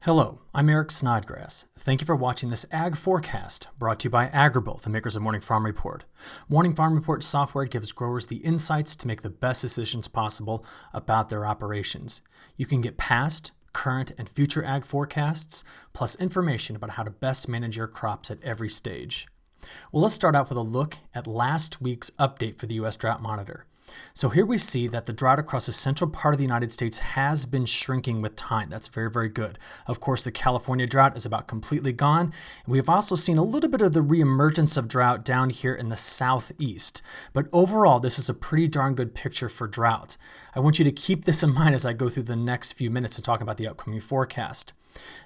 Hello, I'm Eric Snodgrass. Thank you for watching this Ag Forecast, brought to you by Agrible, the makers of Morning Farm Report. Morning Farm Report software gives growers the insights to make the best decisions possible about their operations. You can get past, current, and future ag forecasts, plus information about how to best manage your crops at every stage. Well, let's start out with a look at last week's update for the U.S. Drought Monitor. So here we see that the drought across the central part of the United States has been shrinking with time. That's very, very good. Of course, the California drought is about completely gone. And we've also seen a little bit of the reemergence of drought down here in the southeast. But overall, this is a pretty darn good picture for drought. I want you to keep this in mind as I go through the next few minutes to talk about the upcoming forecast.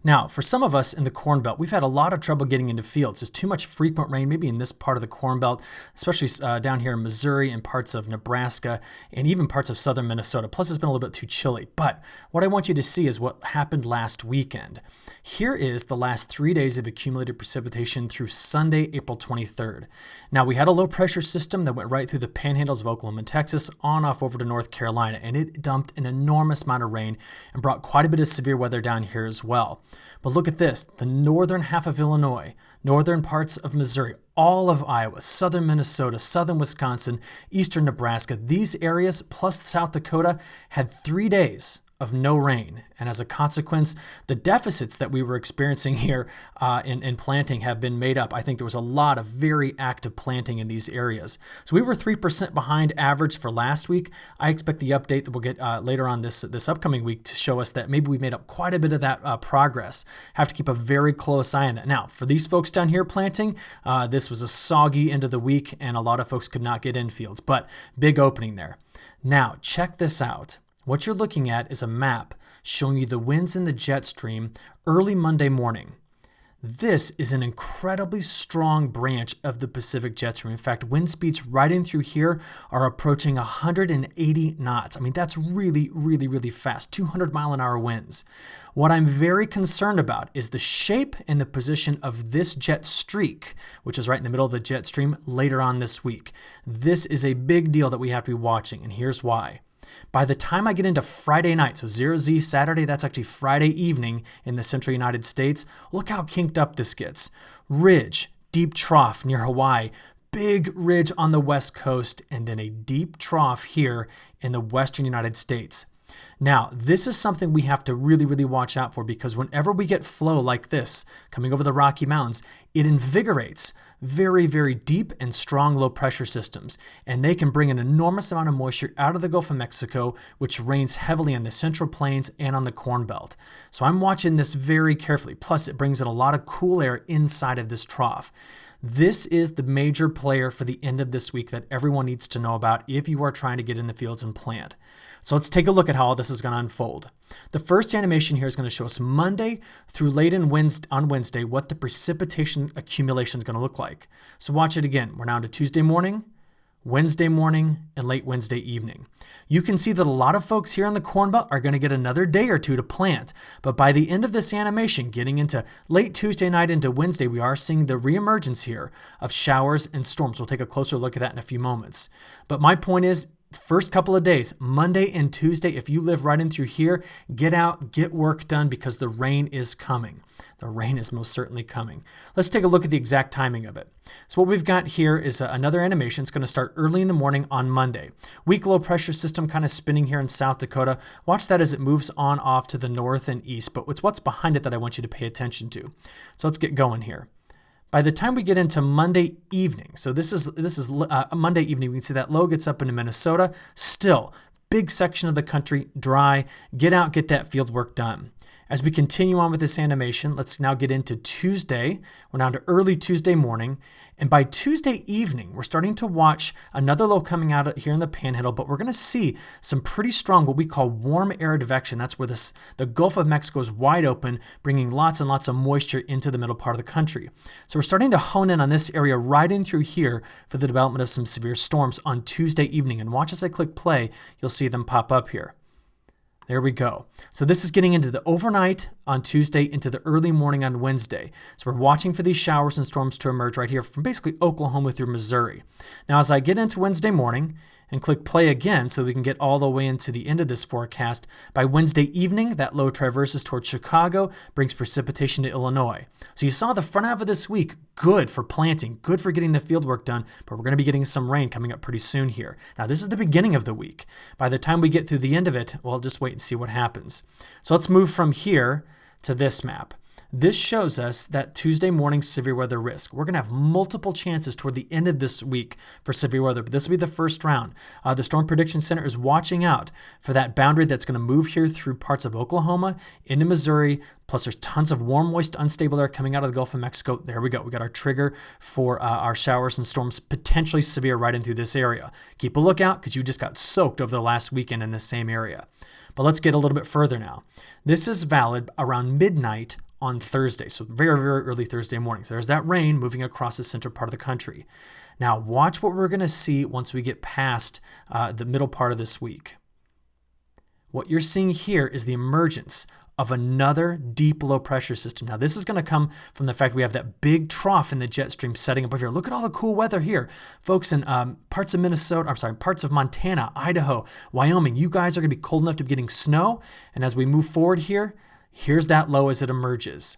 Now, for some of us in the Corn Belt, we've had a lot of trouble getting into fields. There's too much frequent rain, maybe in this part of the Corn Belt, especially down here in Missouri and parts of Nebraska and even parts of southern Minnesota. Plus, it's been a little bit too chilly. But what I want you to see is what happened last weekend. Here is the last 3 days of accumulated precipitation through Sunday, April 23rd. Now, we had a low pressure system that went right through the panhandles of Oklahoma and Texas on off over to North Carolina, and it dumped an enormous amount of rain and brought quite a bit of severe weather down here as well. But look at this, the northern half of Illinois, northern parts of Missouri, all of Iowa, southern Minnesota, southern Wisconsin, eastern Nebraska, these areas plus South Dakota had 3 days of no rain. And as a consequence, the deficits that we were experiencing here in planting have been made up. I think there was a lot of very active planting in these areas. So we were 3% behind average for last week. I expect the update that we'll get later on this upcoming week to show us that maybe we made up quite a bit of that progress. Have to keep a very close eye on that. Now, for these folks down here planting, this was a soggy end of the week and a lot of folks could not get in fields, but big opening there. Now, check this out. What you're looking at is a map showing you the winds in the jet stream early Monday morning. This is an incredibly strong branch of the Pacific jet stream. In fact, wind speeds right in through here are approaching 180 knots. I mean, that's really, really, really fast, 200-mile-an-hour winds. What I'm very concerned about is the shape and the position of this jet streak, which is right in the middle of the jet stream later on this week. This is a big deal that we have to be watching, and here's why. By the time I get into Friday night, so 0Z Saturday, that's actually Friday evening in the central United States, look how kinked up this gets. Ridge, deep trough near Hawaii, big ridge on the west coast, and then a deep trough here in the western United States. Now, this is something we have to really, really watch out for because whenever we get flow like this coming over the Rocky Mountains, it invigorates very, very deep and strong low pressure systems. And they can bring an enormous amount of moisture out of the Gulf of Mexico, which rains heavily on the Central Plains and on the Corn Belt. So I'm watching this very carefully. Plus, it brings in a lot of cool air inside of this trough. This is the major player for the end of this week that everyone needs to know about if you are trying to get in the fields and plant. So let's take a look at how all this is going to unfold. The first animation here is going to show us Monday through late on Wednesday what the precipitation accumulation is going to look like. So watch it again. We're now to Tuesday morning, Wednesday morning, and late Wednesday evening. You can see that a lot of folks here in the Corn Belt are going to get another day or two to plant. But by the end of this animation, getting into late Tuesday night into Wednesday, we are seeing the reemergence here of showers and storms. We'll take a closer look at that in a few moments. But my point is, first couple of days, Monday and Tuesday, if you live right in through here, get out, get work done because the rain is coming. The rain is most certainly coming. Let's take a look at the exact timing of it. So what we've got here is another animation. It's going to start early in the morning on Monday. Weak low pressure system kind of spinning here in South Dakota. Watch that as it moves on off to the north and east, but it's what's behind it that I want you to pay attention to. So let's get going here. By the time we get into Monday evening, so this is Monday evening, we can see that low gets up into Minnesota. Still, big section of the country, dry. Get out, get that field work done. As we continue on with this animation, let's now get into Tuesday. We're now to early Tuesday morning. And by Tuesday evening, we're starting to watch another low coming out here in the Panhandle, but we're going to see some pretty strong what we call warm air advection. That's where the Gulf of Mexico is wide open, bringing lots and lots of moisture into the middle part of the country. So we're starting to hone in on this area right in through here for the development of some severe storms on Tuesday evening. And watch as I click play, you'll see them pop up here. There we go. So this is getting into the overnight on Tuesday into the early morning on Wednesday. So we're watching for these showers and storms to emerge right here from basically Oklahoma through Missouri. Now, as I get into Wednesday morning and click play again so we can get all the way into the end of this forecast, by Wednesday evening, that low traverses towards Chicago, brings precipitation to Illinois. So you saw the front half of this week, good for planting, good for getting the field work done, but we're going to be getting some rain coming up pretty soon here. Now, this is the beginning of the week. By the time we get through the end of it, we'll just wait and see what happens. So let's move from here to this map. This shows us that Tuesday morning severe weather risk. We're going to have multiple chances toward the end of this week for severe weather, but this will be the first round. The Storm Prediction Center is watching out for that boundary that's going to move here through parts of Oklahoma into Missouri, plus there's tons of warm, moist, unstable air coming out of the Gulf of Mexico. There we go. We got our trigger for our showers and storms potentially severe right in through this area. Keep a lookout because you just got soaked over the last weekend in this same area. But let's get a little bit further now. This is valid around midnight on Thursday, so very, very early Thursday morning. So there's that rain moving across the central part of the country. Now watch what we're going to see once we get past the middle part of this week. What you're seeing here is the emergence of another deep low pressure system. Now this is going to come from the fact we have that big trough in the jet stream setting up over here. Look at all the cool weather here. Folks in parts of Montana, Idaho, Wyoming, you guys are going to be cold enough to be getting snow. And as we move forward here, here's that low as it emerges.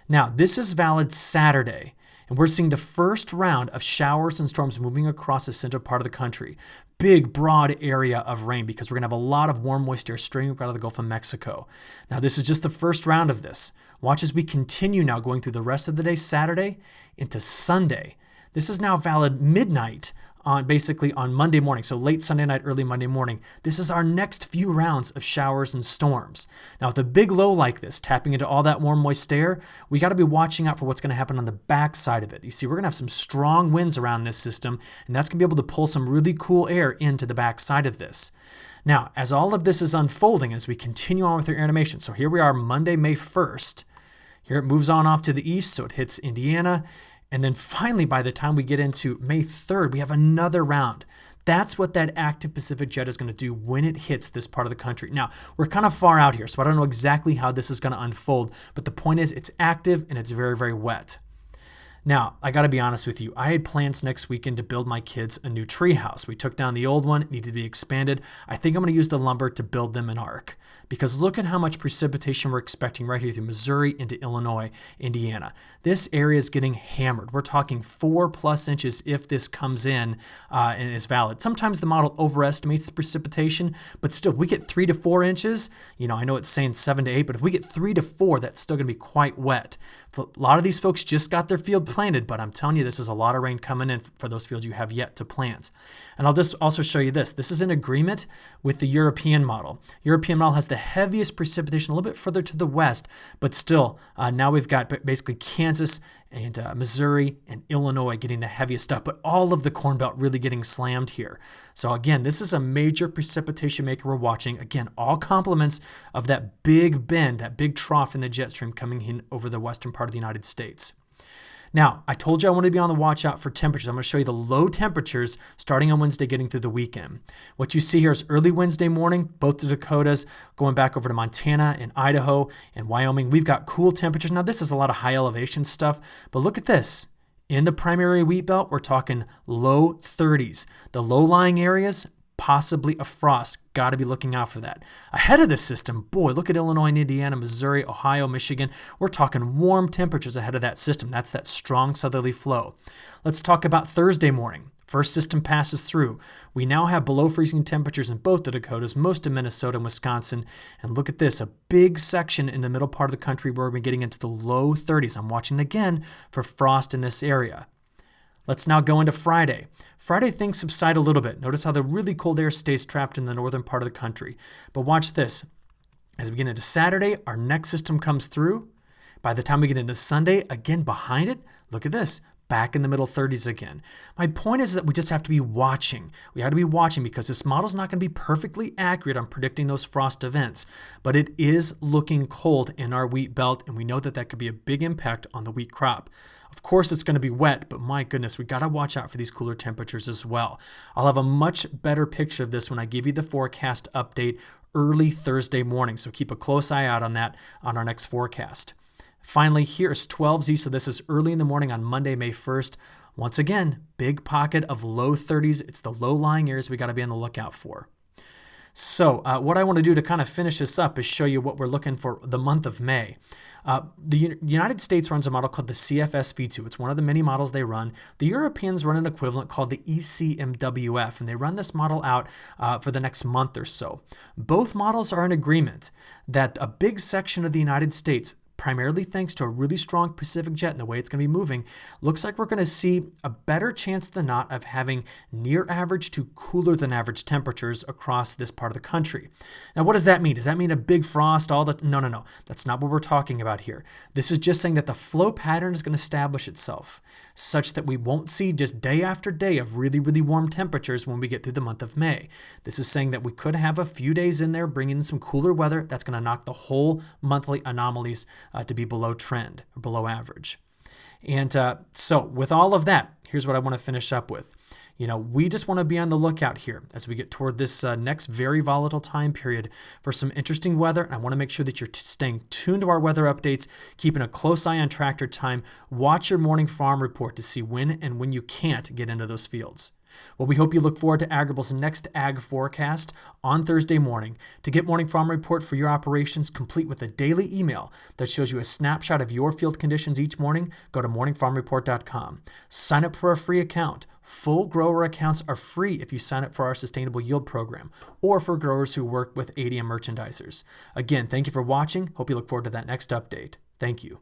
Now, this is valid Saturday, and we're seeing the first round of showers and storms moving across the central part of the country. Big, broad area of rain because we're going to have a lot of warm, moist air streaming out of the Gulf of Mexico. Now, this is just the first round of this. Watch as we continue now going through the rest of the day, Saturday into Sunday. This is now valid midnight basically on Monday morning, so late Sunday night, early Monday morning. This is our next few rounds of showers and storms. Now, with a big low like this, tapping into all that warm, moist air, we got to be watching out for what's going to happen on the back side of it. You see, we're going to have some strong winds around this system, and that's going to be able to pull some really cool air into the back side of this. Now, as all of this is unfolding, as we continue on with our animation, so here we are Monday, May 1st. Here it moves on off to the east, so it hits Indiana. And then finally, by the time we get into May 3rd, we have another round. That's what that active Pacific jet is going to do when it hits this part of the country. Now, we're kind of far out here, so I don't know exactly how this is going to unfold, but the point is it's active and it's very, very wet. Now, I got to be honest with you. I had plans next weekend to build my kids a new tree house. We took down the old one. It needed to be expanded. I think I'm going to use the lumber to build them an ark because look at how much precipitation we're expecting right here through Missouri into Illinois, Indiana. This area is getting hammered. We're talking 4+ inches if this comes in and is valid. Sometimes the model overestimates the precipitation, but still, we get 3 to 4 inches. You know, I know it's saying 7 to 8, but if we get 3 to 4, that's still going to be quite wet. A lot of these folks just got their field planted, but I'm telling you, this is a lot of rain coming in for those fields you have yet to plant. And I'll just also show you this. This is in agreement with the European model. European model has the heaviest precipitation a little bit further to the west, but still, now we've got basically Kansas and Missouri and Illinois getting the heaviest stuff, but all of the Corn Belt really getting slammed here. So again, this is a major precipitation maker we're watching. Again, all compliments of that big bend, that big trough in the jet stream coming in over the western part of the United States. Now, I told you I wanted to be on the watch out for temperatures. I'm going to show you the low temperatures starting on Wednesday, getting through the weekend. What you see here is early Wednesday morning, both the Dakotas, going back over to Montana and Idaho and Wyoming. We've got cool temperatures. Now, this is a lot of high elevation stuff, but look at this. In the primary wheat belt, we're talking low 30s. The low-lying areas, possibly a frost. Got to be looking out for that. Ahead of this system, boy, look at Illinois and Indiana, Missouri, Ohio, Michigan. We're talking warm temperatures ahead of that system. That's that strong southerly flow. Let's talk about Thursday morning. First system passes through. We now have below freezing temperatures in both the Dakotas, most of Minnesota and Wisconsin. And look at this, a big section in the middle part of the country where we're getting into the low 30s. I'm watching again for frost in this area. Let's now go into Friday. Friday, things subside a little bit. Notice how the really cold air stays trapped in the northern part of the country. But watch this. As we get into Saturday, our next system comes through. By the time we get into Sunday, again behind it, look at this. Back in the middle 30s again. My point is that we just have to be watching. We have to be watching because this model is not going to be perfectly accurate on predicting those frost events, but it is looking cold in our wheat belt, and we know that that could be a big impact on the wheat crop. Of course, it's going to be wet, but my goodness, we got to watch out for these cooler temperatures as well. I'll have a much better picture of this when I give you the forecast update early Thursday morning. So keep a close eye out on that on our next forecast. Finally, here's 12Z. So this is early in the morning on Monday, May 1st. Once again, big pocket of low 30s. It's the low-lying areas we got to be on the lookout for. So what I want to do to kind of finish this up is show you what we're looking for the month of May. The United States runs a model called the CFS V2. It's one of the many models they run. The Europeans run an equivalent called the ECMWF, and they run this model out for the next month or so. Both models are in agreement that a big section of the United States, primarily thanks to a really strong Pacific jet and the way it's going to be moving, looks like we're going to see a better chance than not of having near average to cooler than average temperatures across this part of the country. Now, what does that mean? Does that mean a big frost? No. That's not what we're talking about here. This is just saying that the flow pattern is going to establish itself such that we won't see just day after day of really, really warm temperatures when we get through the month of May. This is saying that we could have a few days in there bringing in some cooler weather that's going to knock the whole monthly anomalies to be below trend or below average. And so with all of that, here's what I want to finish up with. We just want to be on the lookout here as we get toward this next very volatile time period for some interesting weather. And I want to make sure that you're staying tuned to our weather updates, keeping a close eye on tractor time. Watch your morning farm report to see when and when you can't get into those fields. Well, we hope you look forward to Agrible's next ag forecast on Thursday morning. To get Morning Farm Report for your operations complete with a daily email that shows you a snapshot of your field conditions each morning, go to morningfarmreport.com. Sign up for a free account. Full grower accounts are free if you sign up for our Sustainable Yield program or for growers who work with ADM merchandisers. Again, thank you for watching. Hope you look forward to that next update. Thank you.